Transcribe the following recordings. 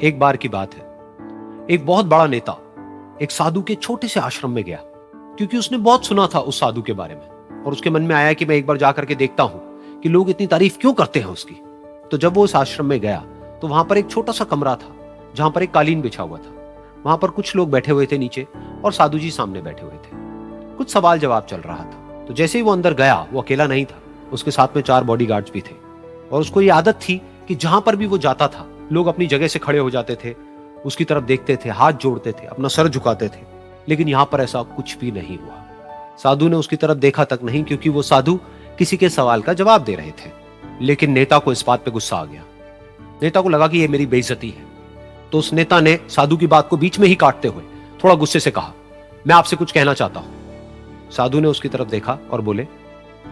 एक बार की बात है, एक बहुत बड़ा नेता एक साधु के छोटे से आश्रम में गया, क्योंकि उसने बहुत सुना था उस साधु के बारे में और उसके मन में आया कि मैं एक बार जाकर के देखता हूं कि लोग इतनी तारीफ क्यों करते हैं उसकी। तो जब वो उस आश्रम में गया तो वहां पर एक छोटा सा कमरा था जहां पर एक कालीन बिछा हुआ था। वहां पर कुछ लोग बैठे हुए थे नीचे और साधु जी सामने बैठे हुए थे। कुछ सवाल जवाब चल रहा था। तो जैसे ही वो अंदर गया, वो अकेला नहीं था, उसके साथ में 4 बॉडीगार्ड्स भी थे और उसको ये आदत थी कि जहां पर भी वो जाता था लोग अपनी जगह से खड़े हो जाते थे, उसकी तरफ देखते थे, हाथ जोड़ते थे, अपना सर झुकाते थे। लेकिन यहां पर ऐसा कुछ भी नहीं हुआ। साधु ने उसकी तरफ देखा तक नहीं, क्योंकि वो साधु किसी के सवाल का जवाब दे रहे थे। लेकिन नेता को इस बात पे गुस्सा आ गया। नेता को लगा कि ये मेरी बेइज्जती है। तो उस नेता ने साधु की बात को बीच में ही काटते हुए थोड़ा गुस्से से कहा, मैं आपसे कुछ कहना चाहता हूं। साधु ने उसकी तरफ देखा और बोले,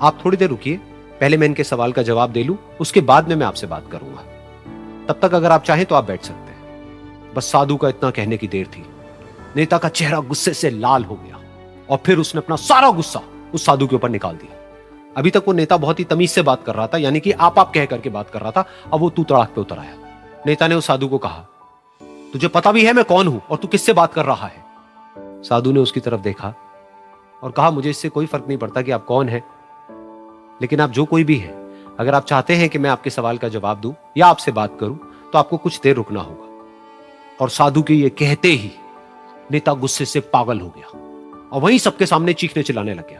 आप थोड़ी देर रुकिए, पहले मैं इनके सवाल का जवाब दे लूं, उसके बाद में मैं आपसे बात करूंगा। तब तक अगर आप चाहें तो आप बैठ सकते हैं। बस साधु का इतना कहने की देर थी। नेता का चेहरा गुस्से से लाल हो गया और फिर उसने अपना सारा गुस्सा उस साधु के ऊपर निकाल दिया। अभी तक वो नेता बहुत ही तमीज से बात कर रहा था, यानी कि आप कह करके बात कर रहा था। अब वो तू तड़ाक पे उतर आया। नेता ने उस साधु को कहा, तुझे पता भी है मैं कौन हूं और तू किससे बात कर रहा है? साधु ने उसकी तरफ देखा और कहा, मुझे इससे कोई फर्क नहीं पड़ता कि आप कौन हैं, लेकिन आप जो कोई भी हैं, अगर आप चाहते हैं कि मैं आपके सवाल का जवाब दूं या आपसे बात करूं तो आपको कुछ देर रुकना होगा। और साधु के ये कहते ही नेता गुस्से से पागल हो गया और वहीं सबके सामने चीखने चिल्लाने लग गया,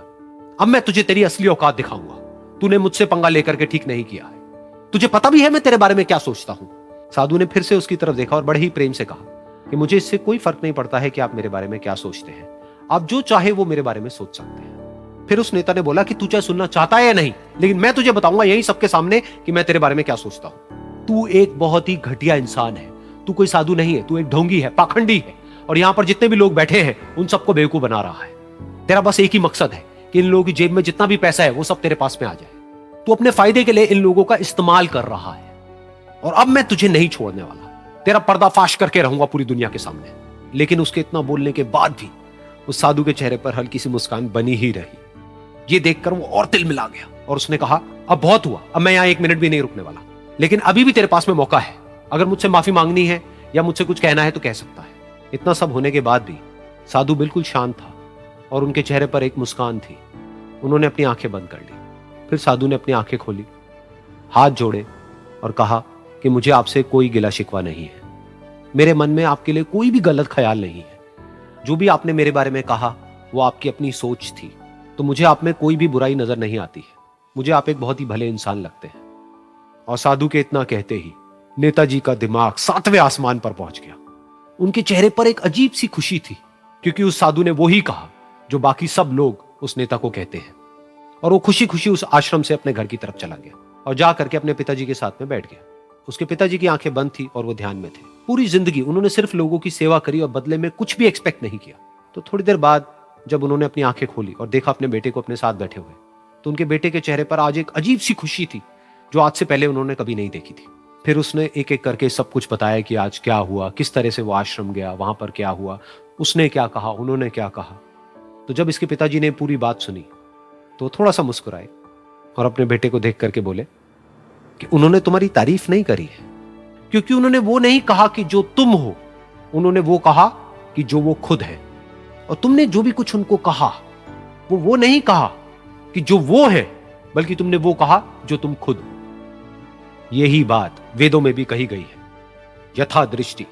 अब मैं तुझे तेरी असली औकात दिखाऊंगा। तूने मुझसे पंगा लेकर के ठीक नहीं किया है। तुझे पता भी है मैं तेरे बारे में क्या सोचता हूं। साधु ने फिर से उसकी तरफ देखा और बड़े ही प्रेम से कहा कि मुझे इससे कोई फर्क नहीं पड़ता है कि आप मेरे बारे में क्या सोचते हैं। आप जो चाहे वो मेरे बारे में सोच सकते हैं। फिर उस नेता ने बोला कि तू चाहे सुनना चाहता है या नहीं, लेकिन मैं तुझे बताऊंगा यही सबके सामने कि मैं तेरे बारे में क्या सोचता हूं। तू एक बहुत ही घटिया इंसान है। तू कोई साधु नहीं है, तू एक ढोंगी है, पाखंडी है और यहां पर जितने भी लोग बैठे हैं उन सबको बेवकूफ बना रहा है। तेरा बस एक ही मकसद है कि इन लोगों की जेब में जितना भी पैसा है वो सब तेरे पास में आ जाए। तू अपने फायदे के लिए इन लोगों का इस्तेमाल कर रहा है और अब मैं तुझे नहीं छोड़ने वाला। तेरा पर्दाफाश करके रहूंगा पूरी दुनिया के सामने। लेकिन उसके इतना बोलने के बाद भी उस साधु के चेहरे पर हल्की सी मुस्कान बनी ही रही। ये देखकर वो और तिल मिला गया और उसने कहा, अब बहुत हुआ, अब मैं यहां 1 मिनट भी नहीं रुकने वाला। लेकिन अभी भी तेरे पास में मौका है। अगर मुझसे माफी मांगनी है या मुझसे कुछ कहना है तो कह सकता है। इतना सब होने के बाद भी साधु बिल्कुल शांत था और उनके चेहरे पर एक मुस्कान थी। उन्होंने अपनी आंखें बंद कर ली। फिर साधु ने अपनी आंखें खोली, हाथ जोड़े और कहा कि मुझे आपसे कोई गिला शिकवा नहीं है। मेरे मन में आपके लिए कोई भी गलत ख्याल नहीं है। जो भी आपने मेरे बारे में कहा वो आपकी अपनी सोच थी। तो मुझे आप में कोई भी बुराई नजर नहीं आती है। मुझे आप एक बहुत ही भले इंसान लगते हैं। और साधु के इतना कहते ही नेताजी का दिमाग 7वें आसमान पर पहुंच गया। उनके चेहरे पर एक अजीब सी खुशी थी, क्योंकि उस साधु ने वो ही कहा जो बाकी सब लोग उस नेता को कहते हैं। और वो खुशी खुशी उस आश्रम से अपने घर की तरफ चला गया और जा करके अपने पिताजी के साथ में बैठ गया। उसके पिताजी की आंखें बंद थी और वो ध्यान में थे। पूरी जिंदगी उन्होंने सिर्फ लोगों की सेवा करी और बदले में कुछ भी एक्सपेक्ट नहीं किया। तो थोड़ी देर बाद जब उन्होंने अपनी आंखें खोली और देखा अपने बेटे को अपने साथ बैठे हुए, तो उनके बेटे के चेहरे पर आज एक अजीब सी खुशी थी जो आज से पहले उन्होंने कभी नहीं देखी थी। फिर उसने एक एक करके सब कुछ बताया कि आज क्या हुआ, किस तरह से वो आश्रम गया, वहां पर क्या हुआ, उसने क्या कहा, उन्होंने क्या कहा। तो जब इसके पिताजी ने पूरी बात सुनी तो थोड़ा सा मुस्कुराए और अपने बेटे को देख करके बोले कि उन्होंने तुम्हारी तारीफ नहीं करी है, क्योंकि उन्होंने वो नहीं कहा कि जो तुम हो, उन्होंने वो कहा कि जो वो खुद है। और तुमने जो भी कुछ उनको कहा वो नहीं कहा कि जो वो है, बल्कि तुमने वो कहा जो तुम खुद हो। यही बात वेदों में भी कही गई है, यथा दृष्टि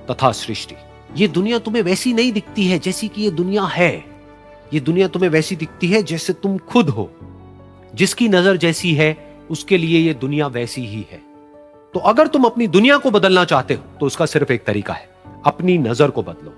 तथा सृष्टि। ये दुनिया तुम्हें वैसी नहीं दिखती है जैसी कि ये दुनिया है। ये दुनिया तुम्हें वैसी दिखती है जैसे तुम खुद हो। जिसकी नजर जैसी है उसके लिए ये दुनिया वैसी ही है। तो अगर तुम अपनी दुनिया को बदलना चाहते हो तो उसका सिर्फ एक तरीका है, अपनी नजर को बदलो।